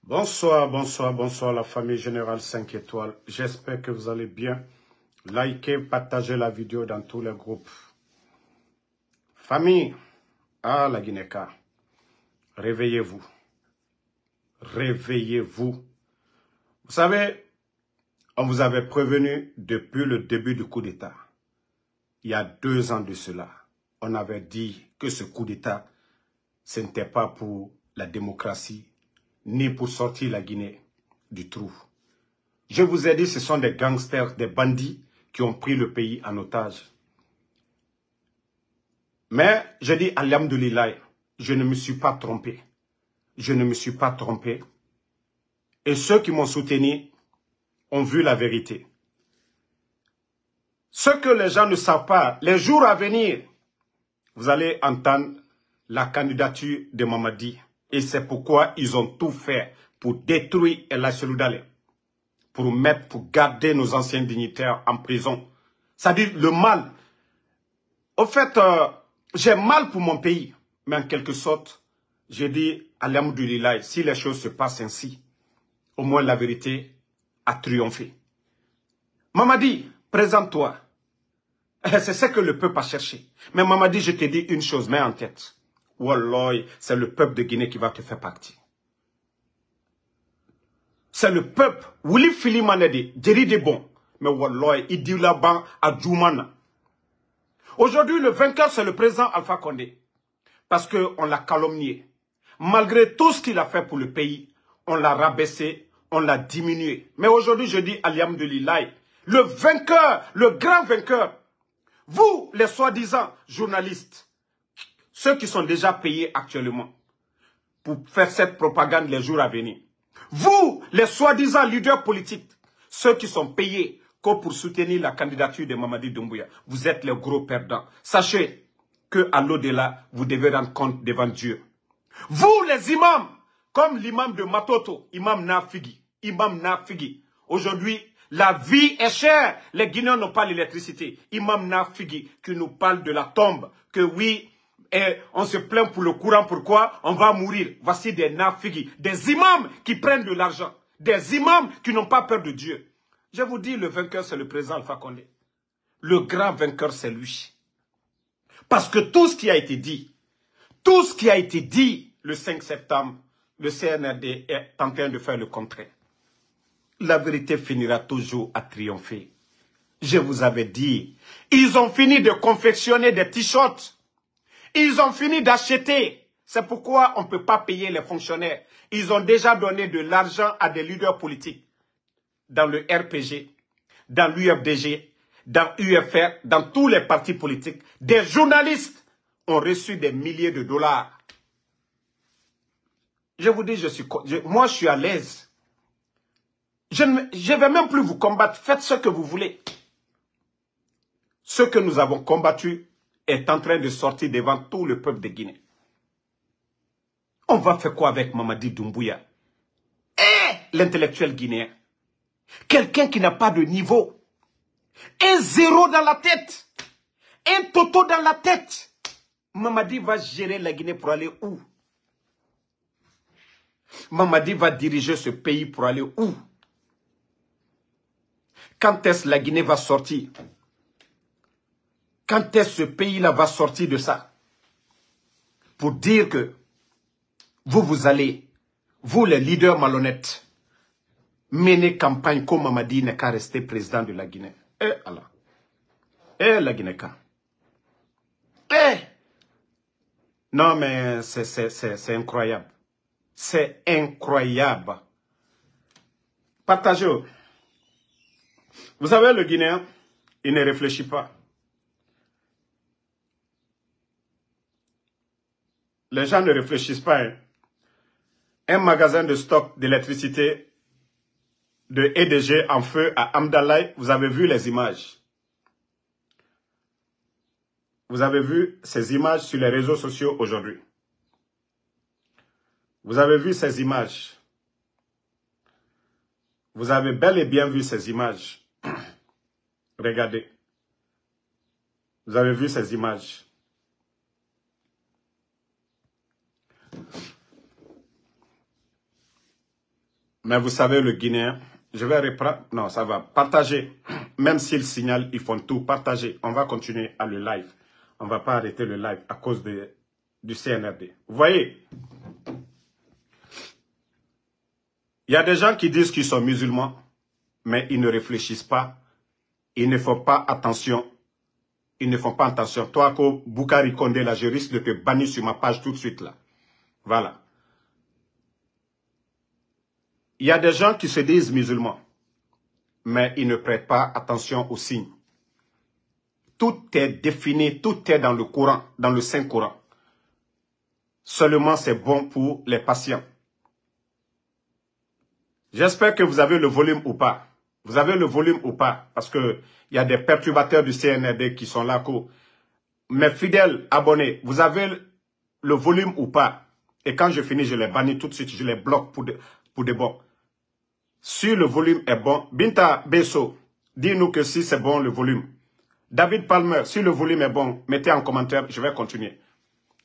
Bonsoir, bonsoir, bonsoir la famille Générale 5 étoiles. J'espère que vous allez bien. Likez, partagez la vidéo dans tous les groupes. Famille, la Guinée-Ca, réveillez-vous. Réveillez-vous. Vous savez, on vous avait prévenu depuis le début du coup d'État. Il y a 2 ans de cela, on avait dit que ce coup d'État, ce n'était pas pour la démocratie, ni pour sortir la Guinée du trou. Je vous ai dit, ce sont des gangsters, des bandits qui ont pris le pays en otage. Mais je dis, alhamdoulilah, je ne me suis pas trompé. Je ne me suis pas trompé. Et ceux qui m'ont soutenu ont vu la vérité. Ce que les gens ne savent pas, les jours à venir, vous allez entendre la candidature de Mamadi. Et c'est pourquoi ils ont tout fait pour détruire El Seloudale. Pour garder nos anciens dignitaires en prison. C'est-à-dire le mal. Au fait, j'ai mal pour mon pays. Mais en quelque sorte, j'ai dit, alhamdoulilah, si les choses se passent ainsi, au moins la vérité a triomphé. Mamadi, présente-toi. C'est ce que le peuple a cherché. Mais Mamadi, je te dis une chose, mets en tête. Wallah, c'est le peuple de Guinée qui va te faire partie. C'est le peuple. Wili Filimanedi, Djeri de bon. Mais Wallah, il dit là-bas à Djoumana. Aujourd'hui, le vainqueur, c'est le président Alpha Condé. Parce qu'on l'a calomnié. Malgré tout ce qu'il a fait pour le pays, on l'a rabaissé, on l'a diminué. Mais aujourd'hui, je dis alhamdoulilah, le vainqueur, le grand vainqueur, vous, les soi-disant journalistes, ceux qui sont déjà payés actuellement pour faire cette propagande les jours à venir, vous, les soi-disant leaders politiques, ceux qui sont payés pour soutenir la candidature de Mamadi Doumbouya, vous êtes les gros perdants. Sachez qu'à l'au-delà, vous devez rendre compte devant Dieu. Vous, les imams, comme l'imam de Matoto, imam Nafigi, aujourd'hui, la vie est chère. Les Guinéens n'ont pas l'électricité. Imam Nafigi qui nous parle de la tombe, que oui, on se plaint pour le courant, pourquoi on va mourir. Voici des Nafigi, des imams qui prennent de l'argent, des imams qui n'ont pas peur de Dieu. Je vous dis, le vainqueur, c'est le président Alpha Condé. Le grand vainqueur, c'est lui. Parce que tout ce qui a été dit, le 5 septembre, le CNRD est en train de faire le contraire. La vérité finira toujours à triompher. Je vous avais dit, ils ont fini de confectionner des t-shirts. Ils ont fini d'acheter. C'est pourquoi on ne peut pas payer les fonctionnaires. Ils ont déjà donné de l'argent à des leaders politiques. Dans le RPG, dans l'UFDG, dans l'UFR, dans tous les partis politiques. Des journalistes ont reçu des milliers de dollars. Je vous dis, moi je suis à l'aise. Je ne vais même plus vous combattre. Faites ce que vous voulez. Ce que nous avons combattu est en train de sortir devant tout le peuple de Guinée. On va faire quoi avec Mamadi Doumbouya? L'intellectuel guinéen. Quelqu'un qui n'a pas de niveau. Un zéro dans la tête. Un toto dans la tête. Mamadi va gérer la Guinée pour aller où? Mamadi va diriger ce pays pour aller où? Quand est-ce la Guinée va sortir? Quand est-ce ce pays-là va sortir de ça? Pour dire que vous allez, vous les leaders malhonnêtes, mener campagne comme Mamadi n'est qu'à rester président de la Guinée. Allah. La Guinée-Ca. Non mais c'est incroyable. C'est incroyable. Partagez. Vous savez, le Guinéen, il ne réfléchit pas. Les gens ne réfléchissent pas. Hein. Un magasin de stock d'électricité de EDG en feu à Amdalaï, vous avez vu les images. Vous avez vu ces images sur les réseaux sociaux aujourd'hui. Vous avez vu ces images. Vous avez bel et bien vu ces images. Regardez. Vous avez vu ces images. Mais vous savez, le Guinéen, je vais reprendre. Non, ça va. Partagez. Même s'ils signalent, ils font tout. Partagez. On va continuer à le live. On ne va pas arrêter le live à cause du CNRD. Vous voyez, il y a des gens qui disent qu'ils sont musulmans, mais ils ne réfléchissent pas. Ils ne font pas attention. Ils ne font pas attention. Toi, Boukari Condé, là, je risque de te bannir sur ma page tout de suite, là. Voilà. Il y a des gens qui se disent musulmans, mais ils ne prêtent pas attention aux signes. Tout est défini, tout est dans le Coran, dans le Saint-Coran. Seulement, c'est bon pour les patients. J'espère que vous avez le volume ou pas. Vous avez le volume ou pas, parce qu'il y a des perturbateurs du CNRD qui sont là. Mes fidèles abonnés, vous avez le volume ou pas? Et quand je finis, je les bannis tout de suite, je les bloque pour de bon. Si le volume est bon, Binta Besso, dis-nous que si c'est bon le volume. David Palmer, si le volume est bon, mettez en commentaire, je vais continuer.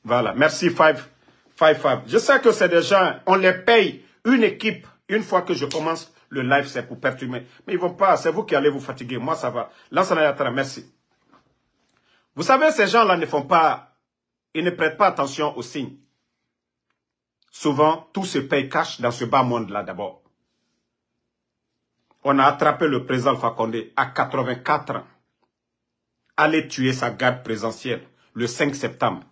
Voilà, merci 5. Je sais que c'est des gens, on les paye, une équipe, une fois que je commence le live, c'est pour perturber. Mais ils vont pas, c'est vous qui allez vous fatiguer, moi ça va. Lansana Yatara, merci. Vous savez, ces gens-là ne font pas, ils ne prêtent pas attention aux signes. Souvent, tout se paye cash dans ce bas monde-là d'abord. On a attrapé le président Alpha Condé à 84 ans. Aller tuer sa garde présidentielle le 5 septembre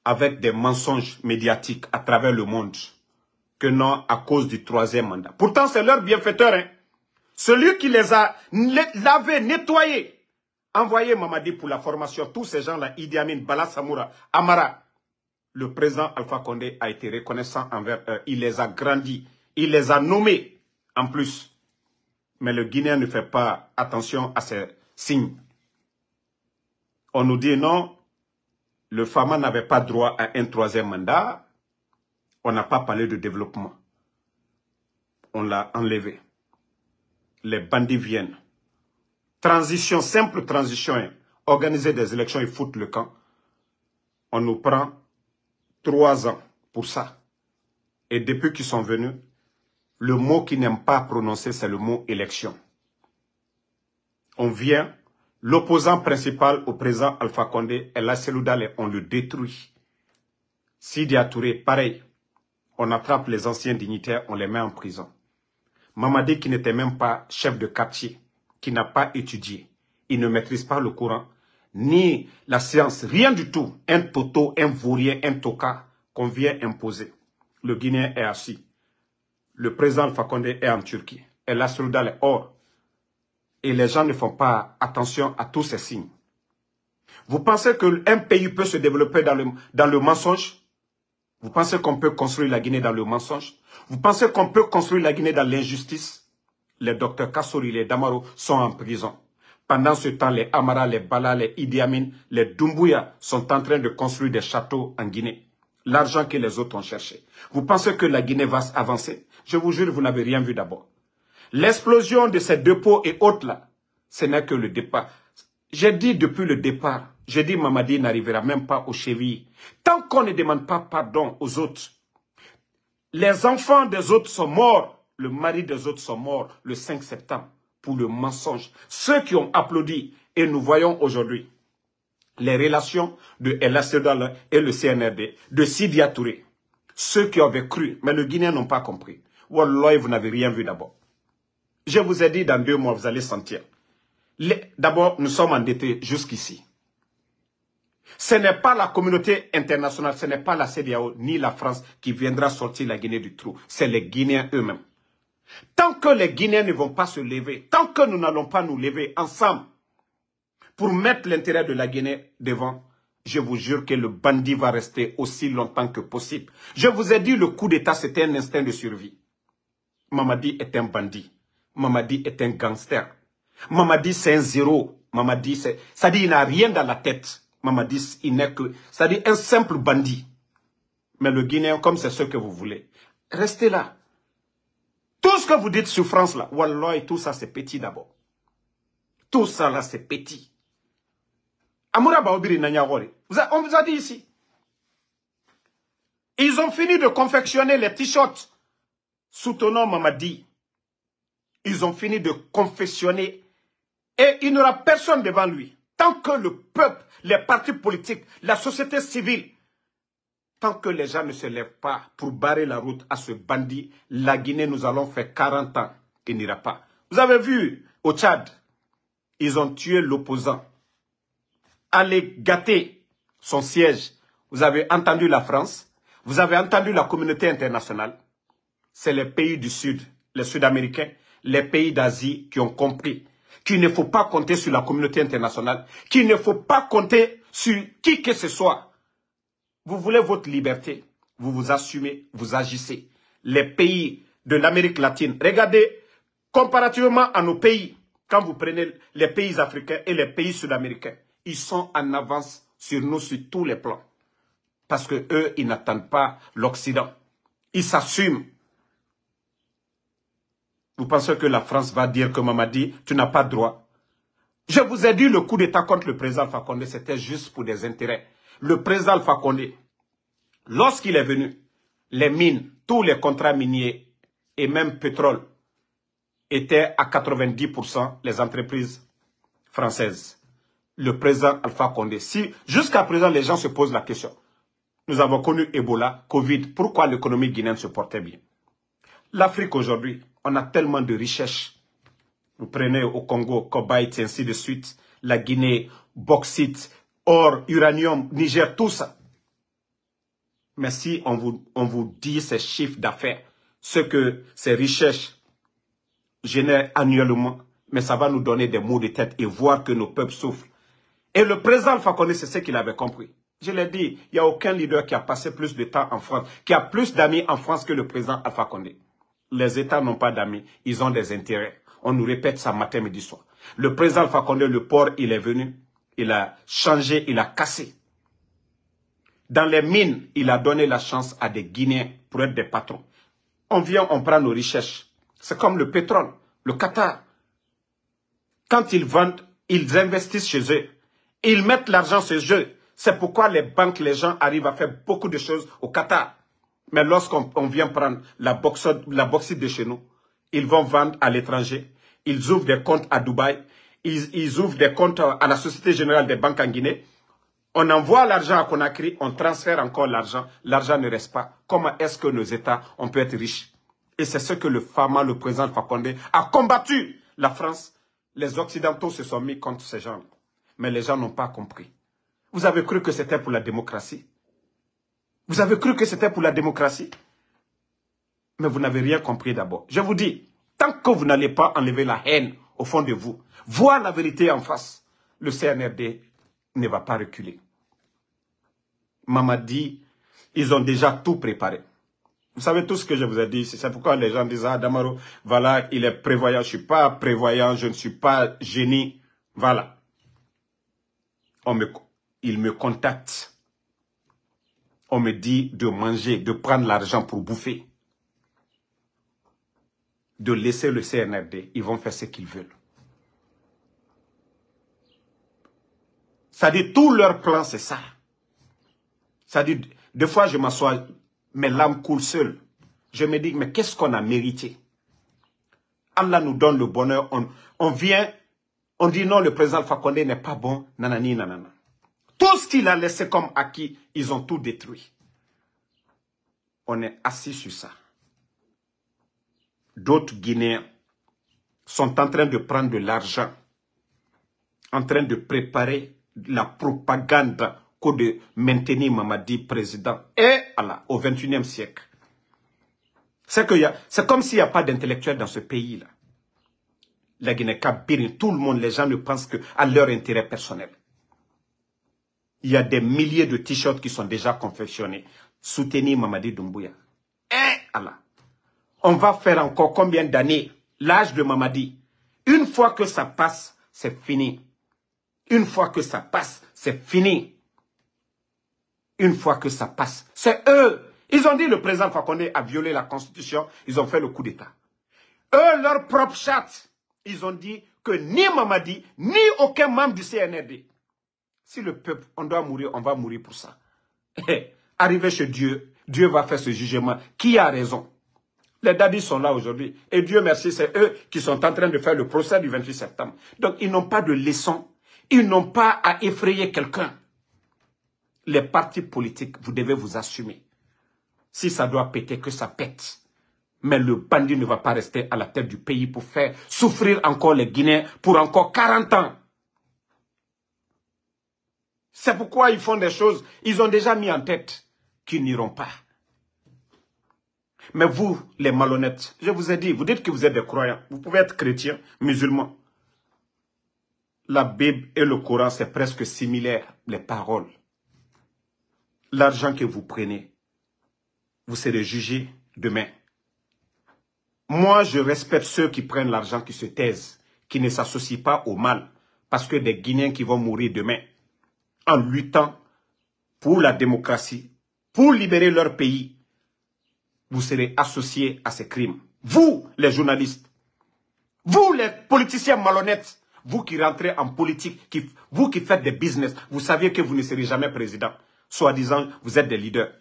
avec des mensonges médiatiques à travers le monde que non à cause du 3e mandat. Pourtant, c'est leur bienfaiteur. Hein? Celui qui les a lavés, nettoyés, envoyé Mamadi pour la formation. Tous ces gens-là, Idi Amin, Bala Samoura, Amara. Le président Alpha Condé a été reconnaissant envers eux. Il les a grandis. Il les a nommés en plus. Mais le Guinéen ne fait pas attention à ces signes. On nous dit non, le Fama n'avait pas droit à un 3e mandat. On n'a pas parlé de développement. On l'a enlevé. Les bandits viennent. Transition, simple transition. Hein. Organiser des élections et foutre le camp. On nous prend 3 ans pour ça. Et depuis qu'ils sont venus, le mot qu'ils n'aiment pas prononcer, c'est le mot élection. On vient, l'opposant principal au président Alpha Condé, El Seloudale, on le détruit. Sidi Touré, pareil. On attrape les anciens dignitaires, on les met en prison. Mamadi qui n'était même pas chef de quartier, qui n'a pas étudié, il ne maîtrise pas le Coran, ni la science, rien du tout. Un toto, un vaurien, un toka qu'on vient imposer. Le Guinéen est assis. Le président Alpha Condé est en Turquie. Et la Seloudale est hors. Et les gens ne font pas attention à tous ces signes. Vous pensez qu'un pays peut se développer dans le mensonge? Vous pensez qu'on peut construire la Guinée dans le mensonge? Vous pensez qu'on peut construire la Guinée dans l'injustice? Les docteurs Kassori, les Damaro sont en prison. Pendant ce temps, les Amara, les Bala, les Idi Amin, les Doumbouya sont en train de construire des châteaux en Guinée. L'argent que les autres ont cherché. Vous pensez que la Guinée va avancer? Je vous jure, vous n'avez rien vu d'abord. L'explosion de ces dépôts et autres là, ce n'est que le départ. J'ai dit depuis le départ, j'ai dit Mamadi n'arrivera même pas aux chevilles. Tant qu'on ne demande pas pardon aux autres, les enfants des autres sont morts, le mari des autres sont morts le 5 septembre pour le mensonge. Ceux qui ont applaudi, et nous voyons aujourd'hui les relations de El Seloudale et le CNRD, de Sidi Touré. Ceux qui avaient cru, mais les Guinéens n'ont pas compris. Wallah, vous n'avez rien vu d'abord. Je vous ai dit, dans 2 mois, vous allez sentir. D'abord, nous sommes endettés jusqu'ici. Ce n'est pas la communauté internationale, ce n'est pas la CEDEAO ni la France qui viendra sortir la Guinée du trou. C'est les Guinéens eux-mêmes. Tant que les Guinéens ne vont pas se lever, tant que nous n'allons pas nous lever ensemble pour mettre l'intérêt de la Guinée devant, je vous jure que le bandit va rester aussi longtemps que possible. Je vous ai dit, le coup d'État, c'était un instinct de survie. Mamadi est un bandit. Mamadi est un gangster. Mamadi, c'est un zéro. Mamadi, ça dit, il n'a rien dans la tête. Mamadi, il n'est que, ça dit, un simple bandit. Mais le Guinéen, comme c'est ce que vous voulez, restez là. Tout ce que vous dites souffrance là, wallah, tout ça c'est petit d'abord. Tout ça là c'est petit. Amoura Baobiri Nanyagori, on vous a dit ici. Ils ont fini de confectionner les t-shirts soutenons Mamadi. Ils ont fini de confessionner et il n'y aura personne devant lui. Tant que le peuple, les partis politiques, la société civile, tant que les gens ne se lèvent pas pour barrer la route à ce bandit, la Guinée, nous allons faire 40 ans, il n'ira pas. Vous avez vu au Tchad, ils ont tué l'opposant. Allez gâter son siège. Vous avez entendu la France, vous avez entendu la communauté internationale. C'est les pays du Sud, les Sud-Américains, les pays d'Asie qui ont compris qu'il ne faut pas compter sur la communauté internationale, qu'il ne faut pas compter sur qui que ce soit. Vous voulez votre liberté, vous vous assumez, vous agissez. Les pays de l'Amérique latine, regardez, comparativement à nos pays, quand vous prenez les pays africains et les pays sud-américains, ils sont en avance sur nous sur tous les plans. Parce que eux, ils n'attendent pas l'Occident. Ils s'assument. Vous pensez que la France va dire que Mamadi, tu n'as pas de droit? Je vous ai dit, le coup d'État contre le président Alpha Condé, c'était juste pour des intérêts. Le président Alpha Condé, lorsqu'il est venu, les mines, tous les contrats miniers et même pétrole étaient à 90% les entreprises françaises. Le président Alpha Condé, si jusqu'à présent les gens se posent la question, nous avons connu Ebola, Covid, pourquoi l'économie guinéenne se portait bien? L'Afrique aujourd'hui, on a tellement de richesses. Vous prenez au Congo, Cobalt, et ainsi de suite, la Guinée, bauxite, or, uranium, Niger, tout ça. Mais si on vous dit ces chiffres d'affaires, ce que ces richesses génèrent annuellement, mais ça va nous donner des maux de tête et voir que nos peuples souffrent. Et le président Alpha Condé, c'est ce qu'il avait compris. Je l'ai dit, il n'y a aucun leader qui a passé plus de temps en France, qui a plus d'amis en France que le président Alpha Condé. Les États n'ont pas d'amis, ils ont des intérêts. On nous répète ça matin, midi, soir. Le président Alpha Condé, le port, il est venu, il a changé, il a cassé. Dans les mines, il a donné la chance à des Guinéens pour être des patrons. On vient, on prend nos richesses. C'est comme le pétrole, le Qatar. Quand ils vendent, ils investissent chez eux. Ils mettent l'argent chez eux. C'est pourquoi les banques, les gens arrivent à faire beaucoup de choses au Qatar. Mais lorsqu'on vient prendre la bauxite de chez nous, ils vont vendre à l'étranger. Ils ouvrent des comptes à Dubaï. Ils ouvrent des comptes à la Société Générale des Banques en Guinée. On envoie l'argent à Conakry, on transfère encore l'argent. L'argent ne reste pas. Comment est-ce que nos États, on peut être riches? Et c'est ce que le Fama, le président Alpha Condé, a combattu. La France, les Occidentaux se sont mis contre ces gens. Mais les gens n'ont pas compris. Vous avez cru que c'était pour la démocratie? Vous avez cru que c'était pour la démocratie? Mais vous n'avez rien compris d'abord. Je vous dis, tant que vous n'allez pas enlever la haine au fond de vous, voir la vérité en face, le CNRD ne va pas reculer. Mamadi, ils ont déjà tout préparé. Vous savez tout ce que je vous ai dit. C'est pourquoi les gens disent, ah Damaro, voilà, il est prévoyant. Je ne suis pas prévoyant, je ne suis pas génie. Voilà. Il me contacte. On me dit de manger, de prendre l'argent pour bouffer. De laisser le CNRD. Ils vont faire ce qu'ils veulent. Ça dit, tout leur plan, c'est ça. Ça dit, des fois, je m'assois, mes larmes coulent seules. Je me dis, mais qu'est-ce qu'on a mérité? Allah nous donne le bonheur. On vient, on dit non, le président Alpha Condé n'est pas bon, nanani, nanana. Tout ce qu'il a laissé comme acquis, ils ont tout détruit. On est assis sur ça. D'autres Guinéens sont en train de prendre de l'argent, en train de préparer la propagande que de maintenir Mamadi président. Et Allah, au XXIe siècle. C'est comme s'il n'y a pas d'intellectuels dans ce pays-là. La Guinée-Cap-Birin, tout le monde, les gens ne pensent qu'à leur intérêt personnel. Il y a des milliers de t-shirts qui sont déjà confectionnés. Soutenir Mamadi Doumbouya. Et Allah. On va faire encore combien d'années l'âge de Mamadi? Une fois que ça passe, c'est fini. Une fois que ça passe, c'est fini. Une fois que ça passe, c'est eux. Ils ont dit le président Alpha Condé a violé la Constitution. Ils ont fait le coup d'État. Eux, leur propre charte, ils ont dit que ni Mamadi, ni aucun membre du CNRD. Si le peuple, on doit mourir, on va mourir pour ça. Arrivé chez Dieu, Dieu va faire ce jugement. Qui a raison? Les dadis sont là aujourd'hui. Et Dieu merci, c'est eux qui sont en train de faire le procès du 28 septembre. Donc, ils n'ont pas de leçon. Ils n'ont pas à effrayer quelqu'un. Les partis politiques, vous devez vous assumer. Si ça doit péter, que ça pète. Mais le bandit ne va pas rester à la tête du pays pour faire souffrir encore les Guinéens pour encore 40 ans. C'est pourquoi ils font des choses, ils ont déjà mis en tête qu'ils n'iront pas. Mais vous, les malhonnêtes, je vous ai dit, vous dites que vous êtes des croyants. Vous pouvez être chrétiens, musulmans. La Bible et le Coran, c'est presque similaire, les paroles. L'argent que vous prenez, vous serez jugé demain. Moi, je respecte ceux qui prennent l'argent, qui se taisent, qui ne s'associent pas au mal. Parce que des Guinéens qui vont mourir demain, en luttant pour la démocratie, pour libérer leur pays, vous serez associés à ces crimes. Vous, les journalistes, vous, les politiciens malhonnêtes, vous qui rentrez en politique, vous qui faites des business, vous saviez que vous ne serez jamais président. Soi-disant, vous êtes des leaders.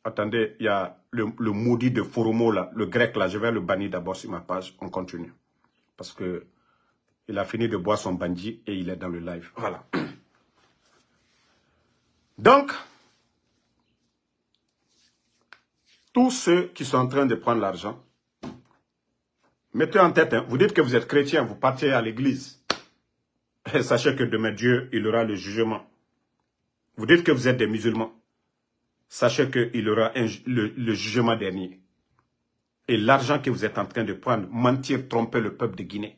Attendez, il y a le maudit de Foromo, là, le grec, là, je vais le bannir d'abord sur ma page. On continue. Parce que il a fini de boire son bandit et il est dans le live. Voilà. Donc, tous ceux qui sont en train de prendre l'argent, mettez en tête, hein, vous dites que vous êtes chrétien, vous partez à l'église. Sachez que demain, Dieu, il aura le jugement. Vous dites que vous êtes des musulmans. Sachez qu'il aura le jugement dernier. Et l'argent que vous êtes en train de prendre, mentir, tromper le peuple de Guinée,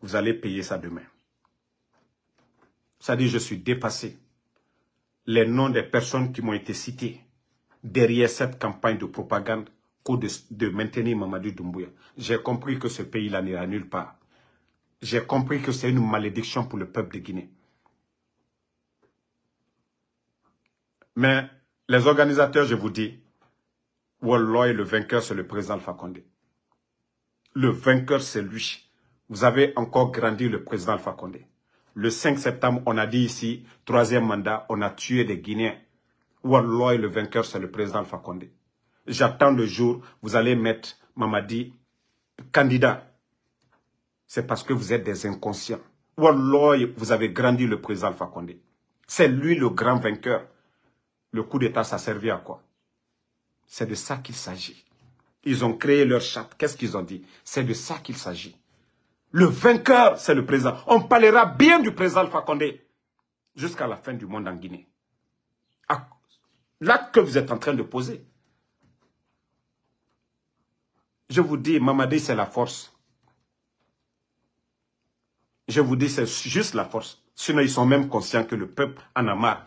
vous allez payer ça demain. Ça dit, je suis dépassé. Les noms des personnes qui m'ont été citées derrière cette campagne de propagande de maintenir Mamadou Doumbouya. J'ai compris que ce pays-là n'ira nulle part. J'ai compris que c'est une malédiction pour le peuple de Guinée. Mais les organisateurs, je vous dis, Wallah, le vainqueur, c'est le président Alpha Condé. Le vainqueur, c'est lui. Vous avez encore grandi le président Alpha Condé. Le 5 septembre, on a dit ici, 3e mandat, on a tué des Guinéens. Wallah, le vainqueur, c'est le président Alpha Condé. J'attends le jour, vous allez mettre Mamadi candidat. C'est parce que vous êtes des inconscients. Wallah, vous avez grandi le président Alpha Condé. C'est lui le grand vainqueur. Le coup d'État, ça servait à quoi? C'est de ça qu'il s'agit. Ils ont créé leur charte. Qu'est-ce qu'ils ont dit? C'est de ça qu'il s'agit. Le vainqueur, c'est le président. On parlera bien du président Alpha Condé jusqu'à la fin du monde en Guinée. L'acte que vous êtes en train de poser. Je vous dis, Mamadi, c'est la force. Je vous dis, c'est juste la force. Sinon, ils sont même conscients que le peuple en a marre.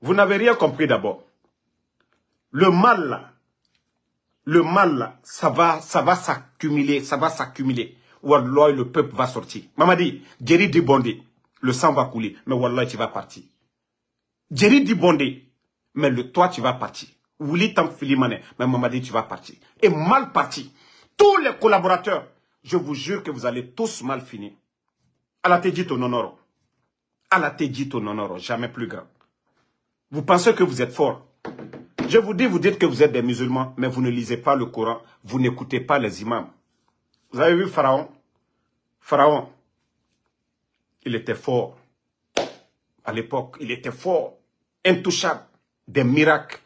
Vous n'avez rien compris d'abord. Le mal là, ça va s'accumuler, Wallah, le peuple va sortir. Mamadi, Djeri dit Bondé, le sang va couler, mais Wallah, tu vas partir. Djeri dit Bondé, mais toi, tu vas partir. Ouli Tam Filimane, mais Mamadi, tu vas partir. Et mal parti. Tous les collaborateurs, je vous jure que vous allez tous mal finir. Allah te dit ton honneur. Allah te dit ton honneur, jamais plus grand. Vous pensez que vous êtes fort. Je vous dis, vous dites que vous êtes des musulmans, mais vous ne lisez pas le Coran, vous n'écoutez pas les imams. Vous avez vu Pharaon? Pharaon, il était fort. À l'époque, il était fort, intouchable, des miracles.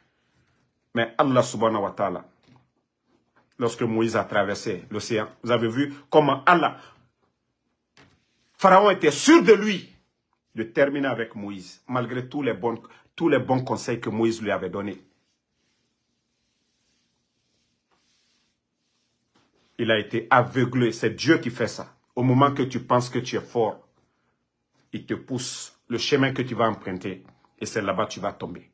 Mais Allah subhanahu wa ta'ala, lorsque Moïse a traversé l'océan, vous avez vu comment Allah, Pharaon était sûr de lui de terminer avec Moïse, malgré tous les bons conseils que Moïse lui avait donnés. Il a été aveuglé. C'est Dieu qui fait ça. Au moment que tu penses que tu es fort, il te pousse le chemin que tu vas emprunter. Et c'est là-bas que tu vas tomber.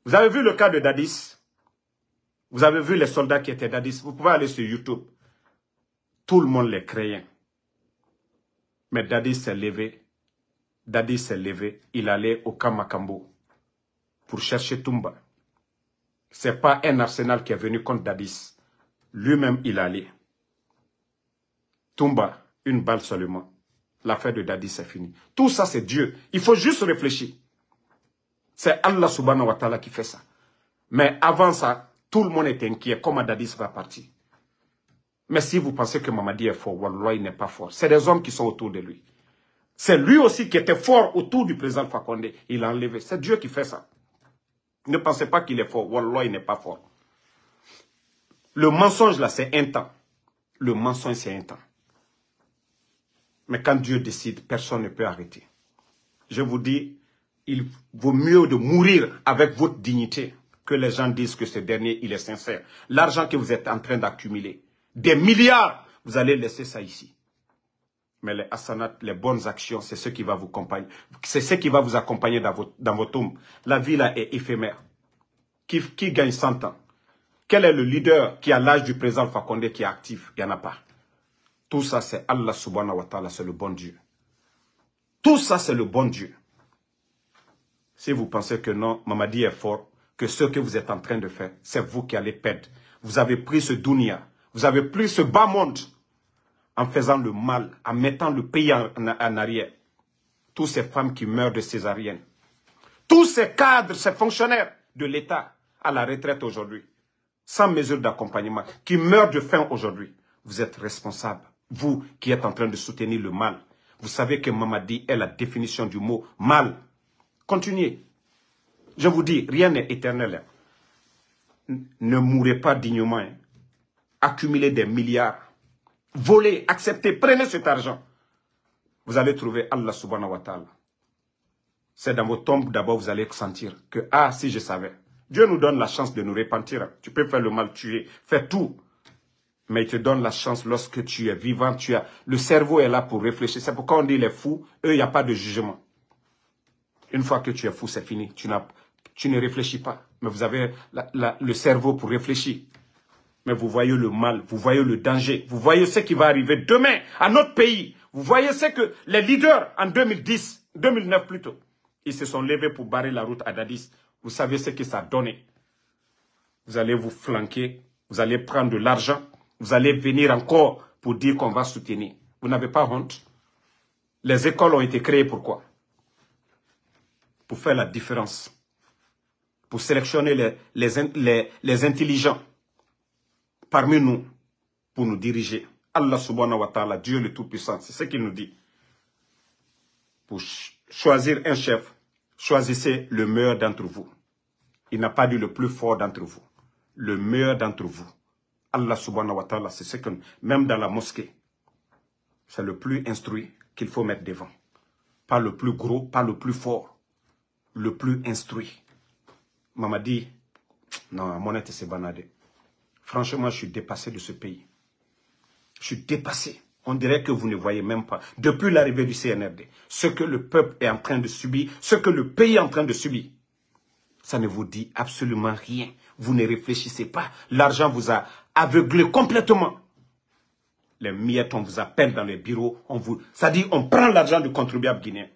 Vous avez vu le cas de Dadis? Vous avez vu les soldats qui étaient Dadis? Vous pouvez aller sur YouTube. Tout le monde les craignait. Mais Dadis s'est levé. Dadis s'est levé. Il allait au camp Makambo pour chercher Toumba. Ce n'est pas un arsenal qui est venu contre Dadis. Lui-même, il allait. Toumba, une balle seulement. L'affaire de Dadis, c'est fini. Tout ça, c'est Dieu. Il faut juste réfléchir. C'est Allah subhanahu wa ta'ala qui fait ça. Mais avant ça, tout le monde est inquiet. Comment Dadis va partir? Mais si vous pensez que Mamadi est fort, Wallah, il n'est pas fort. C'est des hommes qui sont autour de lui. C'est lui aussi qui était fort autour du président Fakonde. Il l'a enlevé. C'est Dieu qui fait ça. Ne pensez pas qu'il est fort. Wallah, il n'est pas fort. Le mensonge, là, c'est un temps. Le mensonge, c'est un temps. Mais quand Dieu décide, personne ne peut arrêter. Je vous dis, il vaut mieux de mourir avec votre dignité que les gens disent que ce dernier, il est sincère. L'argent que vous êtes en train d'accumuler, des milliards, vous allez laisser ça ici. Mais les hasanat, les bonnes actions, c'est ce qui va vous accompagner. C'est ce qui va vous accompagner dans votre tombe. La vie là est éphémère. Qui gagne 100 ans? Quel est le leader qui a l'âge du président Fakonde qui est actif? Il n'y en a pas. Tout ça, c'est Allah subhanahu wa ta'ala, c'est le bon Dieu. Tout ça, c'est le bon Dieu. Si vous pensez que non, Mamadi est fort, que ce que vous êtes en train de faire, c'est vous qui allez perdre. Vous avez pris ce dunya, vous avez pris ce bas monde en faisant le mal, en mettant le pays en arrière. Toutes ces femmes qui meurent de césarienne, tous ces cadres, ces fonctionnaires de l'État à la retraite aujourd'hui, sans mesure d'accompagnement, qui meurent de faim aujourd'hui, vous êtes responsables. Vous qui êtes en train de soutenir le mal, vous savez que Mamadi est la définition du mot mal. Continuez. Je vous dis, rien n'est éternel. Ne mourrez pas dignement. Accumulez des milliards. Volez, acceptez, prenez cet argent. Vous allez trouver Allah subhanahu wa ta'ala. C'est dans vos tombes d'abord vous allez sentir que, ah, si je savais. Dieu nous donne la chance de nous repentir. Tu peux faire le mal, tuer, faire tout. Mais il te donne la chance lorsque tu es vivant. Le cerveau est là pour réfléchir. C'est pourquoi on dit les fous, eux, il n'y a pas de jugement. Une fois que tu es fou, c'est fini. Tu ne réfléchis pas. Mais vous avez le cerveau pour réfléchir. Mais vous voyez le mal, vous voyez le danger. Vous voyez ce qui va arriver demain à notre pays. Vous voyez ce que les leaders en 2009 plutôt, ils se sont levés pour barrer la route à Dadis. Vous savez ce que ça a donné. Vous allez vous flanquer, vous allez prendre de l'argent, vous allez venir encore pour dire qu'on va soutenir. Vous n'avez pas honte. Les écoles ont été créées pourquoi? Pour faire la différence. Pour sélectionner les intelligents parmi nous, pour nous diriger. Allah subhanahu wa ta'ala, Dieu le Tout-Puissant, c'est ce qu'il nous dit. Pour choisir un chef, choisissez le meilleur d'entre vous. Il n'a pas dit le plus fort d'entre vous. Le meilleur d'entre vous. Allah subhanahu wa ta'ala, c'est ce que, même dans la mosquée, c'est le plus instruit qu'il faut mettre devant. Pas le plus gros, pas le plus fort. Le plus instruit. Mamadi, non, mon être c'est banadé. Franchement, je suis dépassé de ce pays. Je suis dépassé. On dirait que vous ne voyez même pas. Depuis l'arrivée du CNRD, ce que le peuple est en train de subir, ce que le pays est en train de subir, ça ne vous dit absolument rien. Vous ne réfléchissez pas. L'argent vous a aveuglé complètement. Les miettes, on vous appelle dans les bureaux. Ça dit, on prend l'argent du contribuable guinéen.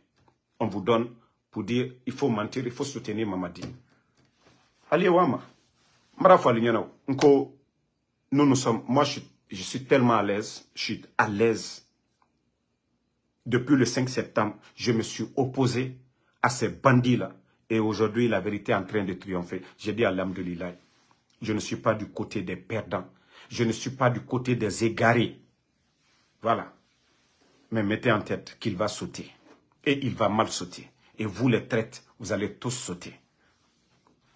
On vous donne pour dire, il faut mentir, il faut soutenir Mamadi. Allez, Wama. Nous sommes, moi je suis tellement à l'aise, je suis à l'aise. Depuis le 5 septembre, je me suis opposé à ces bandits-là. Et aujourd'hui, la vérité est en train de triompher. J'ai dit alhamdoulilah. Je ne suis pas du côté des perdants. Je ne suis pas du côté des égarés. Voilà. Mais mettez en tête qu'il va sauter. Et il va mal sauter. Et vous les traites, vous allez tous sauter.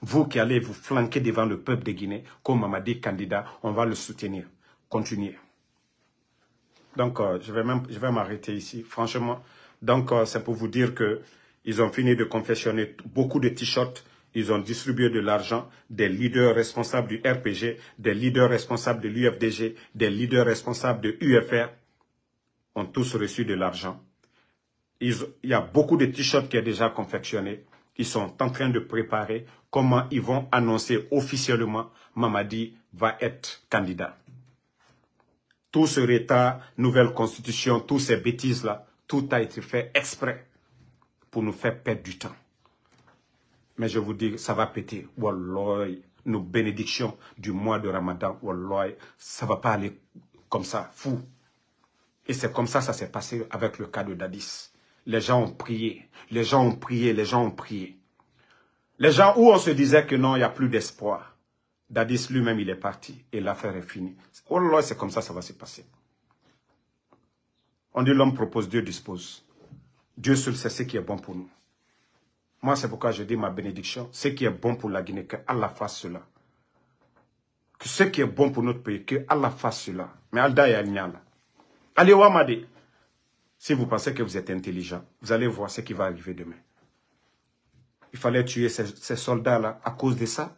Vous qui allez vous flanquer devant le peuple de Guinée, comme Mamadi candidat, on va le soutenir. Continuez. Donc, je vais m'arrêter ici, franchement. Donc, c'est pour vous dire que ils ont fini de confectionner beaucoup de t-shirts. Ils ont distribué de l'argent. Des leaders responsables du RPG, des leaders responsables de l'UFDG, des leaders responsables de UFR ont tous reçu de l'argent. Il y a beaucoup de t-shirts qui sont déjà confectionnés. Ils sont en train de préparer comment ils vont annoncer officiellement Mamadi va être candidat. Tout ce retard, nouvelle constitution, toutes ces bêtises-là, tout a été fait exprès pour nous faire perdre du temps. Mais je vous dis, ça va péter. Wallah, nos bénédictions du mois de Ramadan, wallah, ça ne va pas aller comme ça, fou. Et c'est comme ça s'est passé avec le cas de Dadis. Les gens ont prié, les gens ont prié, les gens ont prié. Les gens où on se disait que non, il n'y a plus d'espoir. Dadis lui-même, il est parti et l'affaire est finie. Oh là là, c'est comme ça va se passer. On dit l'homme propose, Dieu dispose. Dieu seul sait ce qui est bon pour nous. Moi, c'est pourquoi je dis ma bénédiction. Ce qui est bon pour la Guinée, que Allah fasse cela. Que ce qui est bon pour notre pays, que Allah fasse cela. Mais Alda et Alnyala. Allez, Wamade. Si vous pensez que vous êtes intelligent, vous allez voir ce qui va arriver demain. Il fallait tuer ces soldats-là à cause de ça.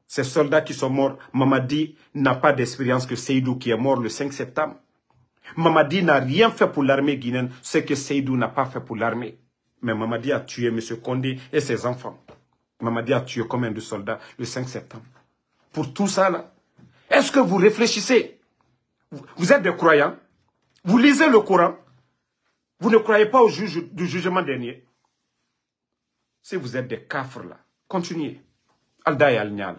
Ces soldats qui sont morts, Mamadi n'a pas d'expérience que Seydou qui est mort le 5 septembre. Mamadi n'a rien fait pour l'armée guinéenne, ce que Seydou n'a pas fait pour l'armée. Mais Mamadi a tué M. Condé et ses enfants. Mamadi a tué combien de soldats le 5 septembre? Pour tout ça, là, est-ce que vous réfléchissez? Vous êtes des croyants? Vous lisez le Coran? Vous ne croyez pas au du jugement dernier? Si vous êtes des cafres, là, continuez. Alda et Alnyal.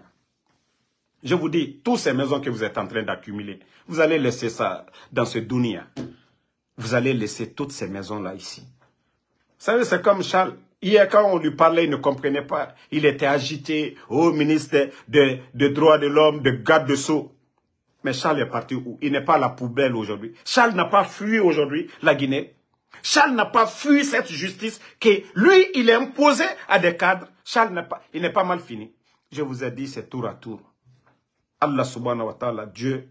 Je vous dis, toutes ces maisons que vous êtes en train d'accumuler, vous allez laisser ça dans ce dunia. Vous allez laisser toutes ces maisons-là ici. Vous savez, c'est comme Charles. Hier, quand on lui parlait, il ne comprenait pas. Il était agité au ministre de droits de l'homme, de garde de sceaux. Mais Charles est parti où? Il n'est pas à la poubelle aujourd'hui. Charles n'a pas fui aujourd'hui la Guinée. Charles n'a pas fui cette justice que lui, il est imposé à des cadres. Charles il n'est pas mal fini. Je vous ai dit, c'est tour à tour. Allah subhanahu wa ta'ala, Dieu,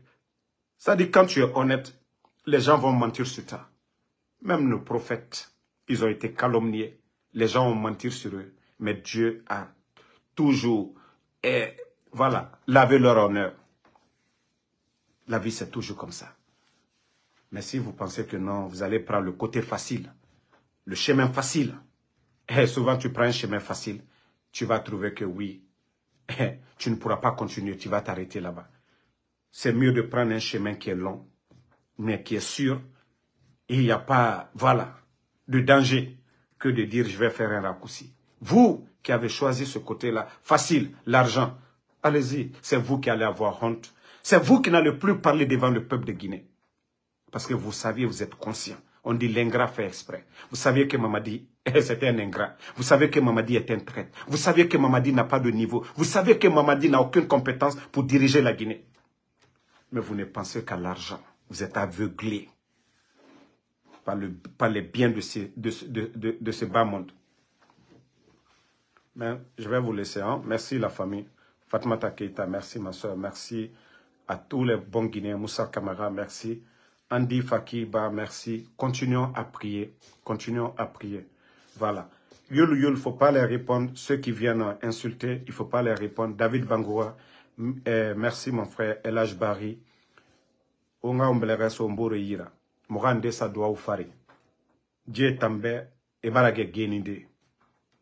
ça dit quand tu es honnête, les gens vont mentir sur toi. Même nos prophètes, ils ont été calomniés. Les gens vont mentir sur eux. Mais Dieu a toujours, lavé leur honneur. La vie, c'est toujours comme ça. Mais si vous pensez que non, vous allez prendre le côté facile, le chemin facile, et souvent tu prends un chemin facile, tu vas trouver que oui, tu ne pourras pas continuer, tu vas t'arrêter là-bas. C'est mieux de prendre un chemin qui est long, mais qui est sûr, et il n'y a pas, de danger, que de dire je vais faire un raccourci. Vous qui avez choisi ce côté-là, facile, l'argent, allez-y, c'est vous qui allez avoir honte. C'est vous qui n'allez plus parler devant le peuple de Guinée. Parce que vous saviez, vous êtes conscient. On dit l'ingrat fait exprès. Vous saviez que Mamadi, c'était un ingrat. Vous savez que Mamadi est un traître. Vous savez que Mamadi n'a pas de niveau. Vous savez que Mamadi n'a aucune compétence pour diriger la Guinée. Mais vous ne pensez qu'à l'argent. Vous êtes aveuglés par les biens de ce bas monde. Mais je vais vous laisser. Hein? Merci la famille. Fatmata Keita, merci ma soeur. Merci à tous les bons Guinéens. Moussa Kamara, merci. Andy Fakiba, merci. Continuons à prier. Continuons à prier. Voilà. Yul, il ne faut pas les répondre. Ceux qui viennent insulter, il ne faut pas les répondre. David Bangoura, merci mon frère. Elaj Bari. Onga omblere somboro yira. Morande sa doa ufari. Dieu tambe e barage geninde.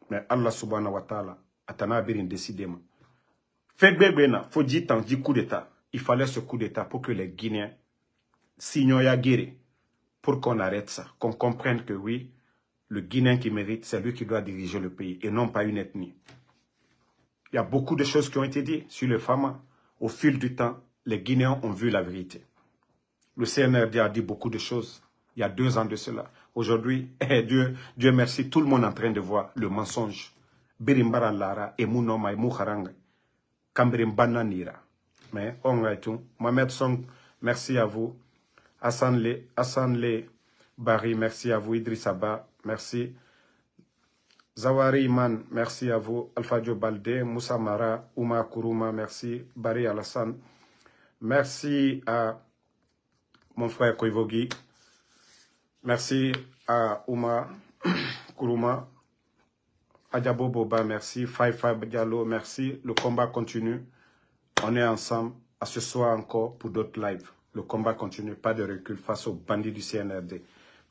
Mais Allah subhanahu wa ta'ala atana birin décidément. Fait bébéna, faut dire tant du coup d'état. Il fallait ce coup d'état pour que les Guinéens signent ya guéri. Pour qu'on arrête ça. Qu'on comprenne que oui, le Guinéen qui mérite, c'est lui qui doit diriger le pays et non pas une ethnie. Il y a beaucoup de choses qui ont été dites sur les femmes. Au fil du temps, les Guinéens ont vu la vérité. Le CNRD a dit beaucoup de choses il y a 2 ans de cela. Aujourd'hui, Dieu merci, tout le monde est en train de voir le mensonge. Birimbara Lara et Mounoma et Mouharanga. Kambrimbana Nira. Mais on va tout. Mohamed Song, merci à vous. Hassan Le Bari, merci à vous. Idriss Abba, merci. Zawari Iman, merci à vous. Alpha Dio Balde, Moussa Mara, Ouma Kourouma, merci. Bari Alassane, merci à mon frère Koivogi. Merci à Ouma Kourouma. Adjabo Boba, merci. Faifa Diallo, merci. Le combat continue. On est ensemble. À ce soir encore pour d'autres lives. Le combat continue. Pas de recul face aux bandits du CNRD.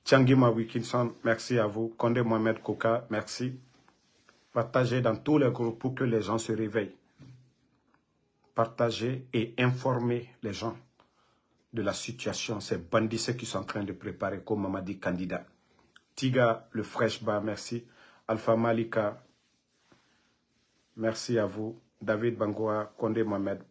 Tiangima Wilkinson, merci à vous. Condé Mohamed Koka, merci. Partagez dans tous les groupes pour que les gens se réveillent. Partagez et informez les gens de la situation. Ces bandits qui sont en train de préparer, comme on m'a dit, candidat. Tiga, le Fresh Bar, merci. Alpha Malika, merci à vous. David Bangoa, Condé Mohamed.